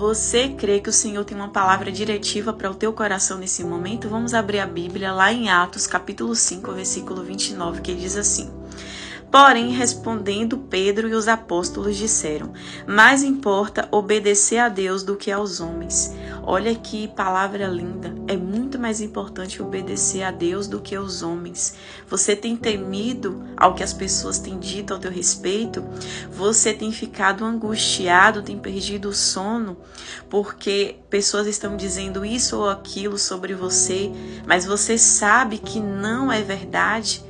Você crê que o Senhor tem uma palavra diretiva para o teu coração nesse momento? Vamos abrir a Bíblia lá em Atos, capítulo 5, versículo 29, que diz assim: Porém, respondendo Pedro e os apóstolos disseram: mais importa obedecer a Deus do que aos homens. Olha que palavra linda. É muito mais importante obedecer a Deus do que aos homens. Você tem temido ao que as pessoas têm dito ao teu respeito? Você tem ficado angustiado, tem perdido o sono, porque pessoas estão dizendo isso ou aquilo sobre você, mas você sabe que não é verdade?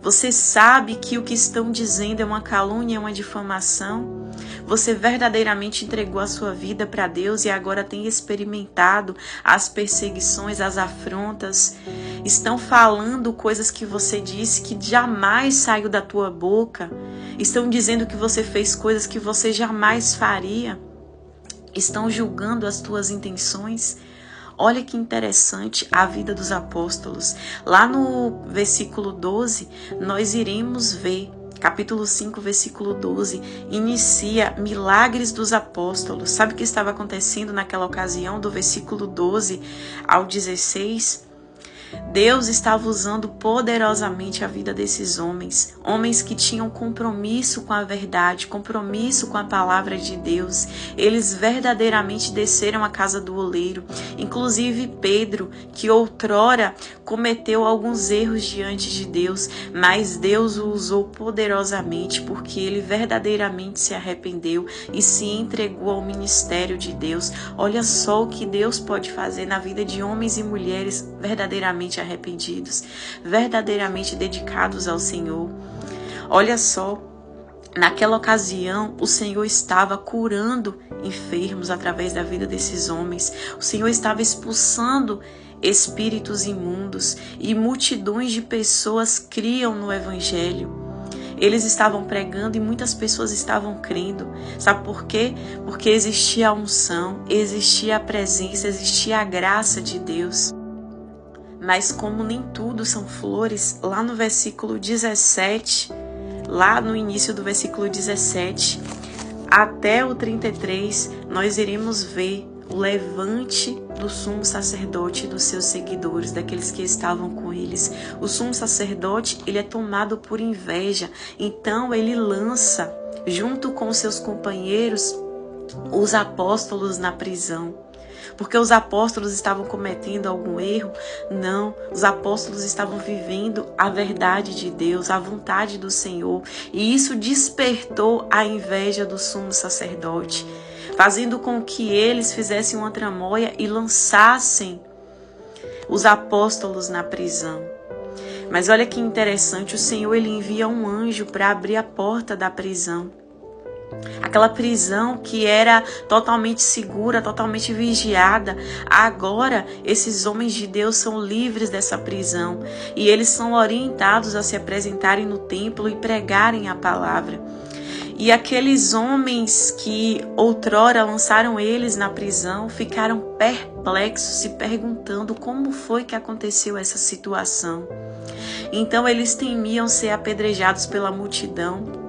Você sabe que o que estão dizendo é uma calúnia, é uma difamação? Você verdadeiramente entregou a sua vida para Deus e agora tem experimentado as perseguições, as afrontas? Estão falando coisas que você disse que jamais saiu da tua boca? Estão dizendo que você fez coisas que você jamais faria? Estão julgando as tuas intenções? Olha que interessante a vida dos apóstolos. Lá no versículo 12, nós iremos ver, capítulo 5, versículo 12, inicia milagres dos apóstolos. Sabe o que estava acontecendo naquela ocasião, do versículo 12 ao 16? Deus estava usando poderosamente a vida desses homens, homens que tinham compromisso com a verdade, compromisso com a palavra de Deus. Eles verdadeiramente desceram à casa do oleiro. Inclusive Pedro, que outrora cometeu alguns erros diante de Deus, mas Deus o usou poderosamente porque ele verdadeiramente se arrependeu e se entregou ao ministério de Deus. Olha só o que Deus pode fazer na vida de homens e mulheres verdadeiramente arrependidos, verdadeiramente dedicados ao Senhor. Olha só, naquela ocasião o Senhor estava curando enfermos através da vida desses homens. O Senhor estava expulsando espíritos imundos e multidões de pessoas criam no Evangelho. Eles estavam pregando e muitas pessoas estavam crendo. Sabe por quê? Porque existia a unção, existia a presença, existia a graça de Deus. Mas como nem tudo são flores, lá no versículo 17, lá no início do versículo 17, até o 33, nós iremos ver o levante do sumo sacerdote e dos seus seguidores, daqueles que estavam com eles. O sumo sacerdote, ele é tomado por inveja, então ele lança, junto com seus companheiros, os apóstolos na prisão. Porque os apóstolos estavam cometendo algum erro? Não, os apóstolos estavam vivendo a verdade de Deus, a vontade do Senhor. E isso despertou a inveja do sumo sacerdote, fazendo com que eles fizessem uma tramóia e lançassem os apóstolos na prisão. Mas olha que interessante, o Senhor ele envia um anjo para abrir a porta da prisão. Aquela prisão que era totalmente segura, totalmente vigiada. Agora, esses homens de Deus são livres dessa prisão. E eles são orientados a se apresentarem no templo e pregarem a palavra. E aqueles homens que outrora lançaram eles na prisão ficaram perplexos, se perguntando como foi que aconteceu essa situação. Então, eles temiam ser apedrejados pela multidão.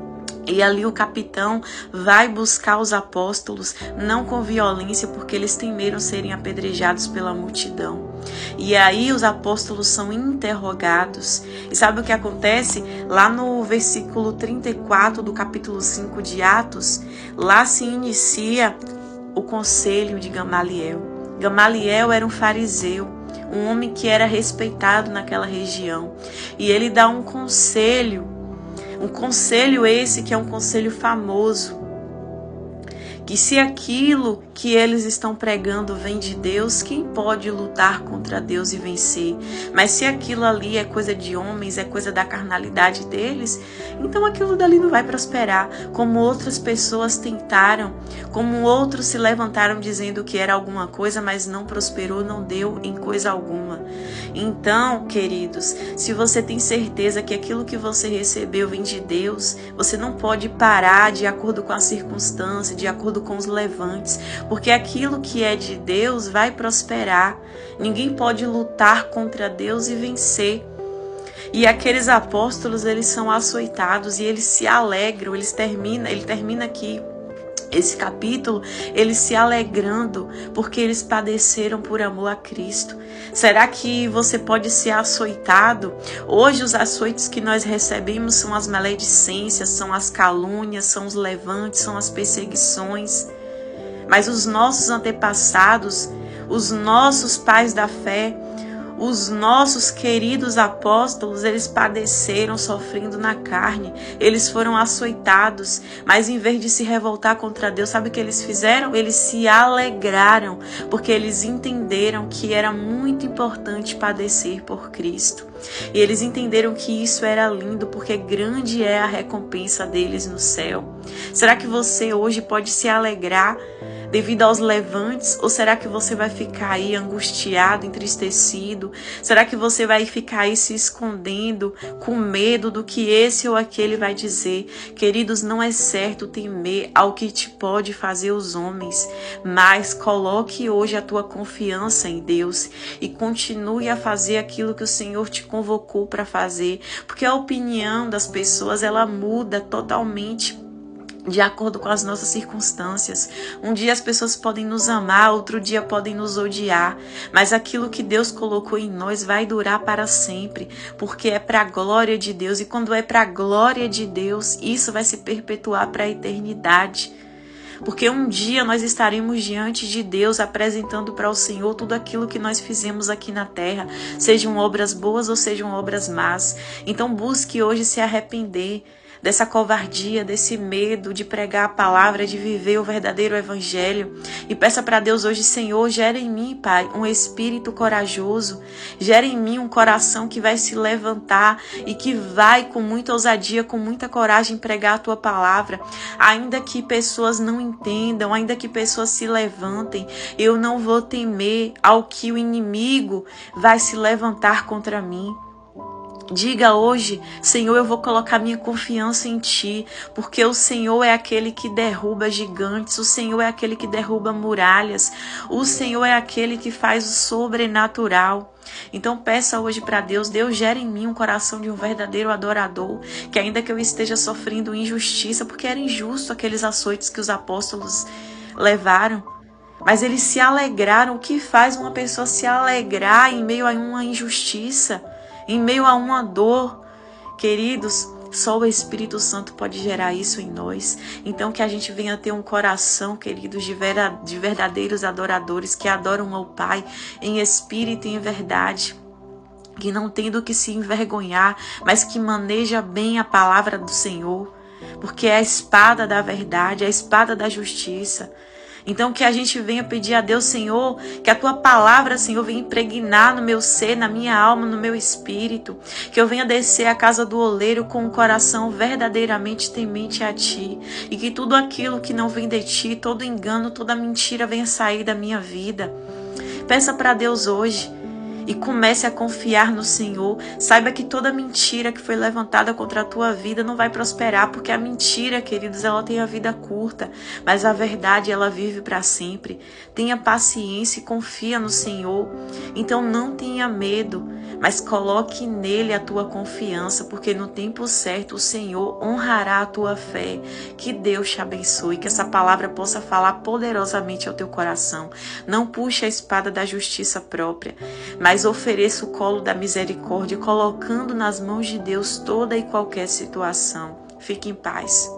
E ali o capitão vai buscar os apóstolos, não com violência, porque eles temeram serem apedrejados pela multidão. E aí os apóstolos são interrogados. E sabe o que acontece? Lá no versículo 34 do capítulo 5 de Atos, lá se inicia o conselho de Gamaliel. Gamaliel era um fariseu, um homem que era respeitado naquela região. E ele dá um conselho esse que é um conselho famoso, que se aquilo que eles estão pregando vem de Deus, quem pode lutar contra Deus e vencer? Mas se aquilo ali é coisa de homens, é coisa da carnalidade deles, então aquilo dali não vai prosperar, como outras pessoas tentaram, como outros se levantaram dizendo que era alguma coisa, mas não prosperou, não deu em coisa alguma. Então, queridos, se você tem certeza que aquilo que você recebeu vem de Deus, você não pode parar de acordo com a circunstância, de acordo com os levantes, porque aquilo que é de Deus vai prosperar. Ninguém pode lutar contra Deus e vencer. E aqueles apóstolos, eles são açoitados e eles se alegram, ele termina aqui esse capítulo, eles se alegrando porque eles padeceram por amor a Cristo. Será que você pode ser açoitado? Hoje os açoites que nós recebemos são as maledicências, são as calúnias, são os levantes, são as perseguições. Mas os nossos antepassados, os nossos pais da fé, os nossos queridos apóstolos, eles padeceram sofrendo na carne, eles foram açoitados, mas em vez de se revoltar contra Deus, sabe o que eles fizeram? Eles se alegraram, porque eles entenderam que era muito importante padecer por Cristo. E eles entenderam que isso era lindo, porque grande é a recompensa deles no céu. Será que você hoje pode se alegrar devido aos levantes? Ou será que você vai ficar aí angustiado, entristecido? Será que você vai ficar aí se escondendo com medo do que esse ou aquele vai dizer? Queridos, não é certo temer ao que te pode fazer os homens, mas coloque hoje a tua confiança em Deus e continue a fazer aquilo que o Senhor te convocou para fazer, porque a opinião das pessoas, ela muda totalmente de acordo com as nossas circunstâncias. Um dia as pessoas podem nos amar, outro dia podem nos odiar, mas aquilo que Deus colocou em nós vai durar para sempre, porque é para a glória de Deus, e quando é para a glória de Deus, isso vai se perpetuar para a eternidade. Porque um dia nós estaremos diante de Deus apresentando para o Senhor tudo aquilo que nós fizemos aqui na terra, sejam obras boas ou sejam obras más. Então busque hoje se arrepender dessa covardia, desse medo de pregar a palavra, de viver o verdadeiro evangelho. E peça para Deus hoje: Senhor, gera em mim, Pai, um espírito corajoso, gera em mim um coração que vai se levantar e que vai com muita ousadia, com muita coragem pregar a Tua palavra. Ainda que pessoas não entendam, ainda que pessoas se levantem, eu não vou temer ao que o inimigo vai se levantar contra mim. Diga hoje: Senhor, eu vou colocar minha confiança em Ti, porque o Senhor é aquele que derruba gigantes, o Senhor é aquele que derruba muralhas, o Senhor é aquele que faz o sobrenatural. Então peça hoje para Deus: Deus, gera em mim um coração de um verdadeiro adorador, que ainda que eu esteja sofrendo injustiça, porque era injusto aqueles açoites que os apóstolos levaram, mas eles se alegraram. O que faz uma pessoa se alegrar em meio a uma injustiça, em meio a uma dor? Queridos, só o Espírito Santo pode gerar isso em nós. Então que a gente venha ter um coração, queridos, de verdadeiros adoradores, que adoram ao Pai em espírito e em verdade, que não tem do que se envergonhar, mas que maneja bem a palavra do Senhor, porque é a espada da verdade, é a espada da justiça. Então que a gente venha pedir a Deus: Senhor, que a Tua palavra, Senhor, venha impregnar no meu ser, na minha alma, no meu espírito. Que eu venha descer à casa do oleiro com um coração verdadeiramente temente a Ti. E que tudo aquilo que não vem de Ti, todo engano, toda mentira venha sair da minha vida. Peça para Deus hoje e comece a confiar no Senhor. Saiba que toda mentira que foi levantada contra a tua vida não vai prosperar, porque a mentira, queridos, ela tem a vida curta, mas a verdade, ela vive para sempre. Tenha paciência e confia no Senhor. Então não tenha medo, mas coloque nele a tua confiança, porque no tempo certo o Senhor honrará a tua fé. Que Deus te abençoe, que essa palavra possa falar poderosamente ao teu coração. Não puxe a espada da justiça própria, mas ofereça o colo da misericórdia, colocando nas mãos de Deus toda e qualquer situação. Fique em paz.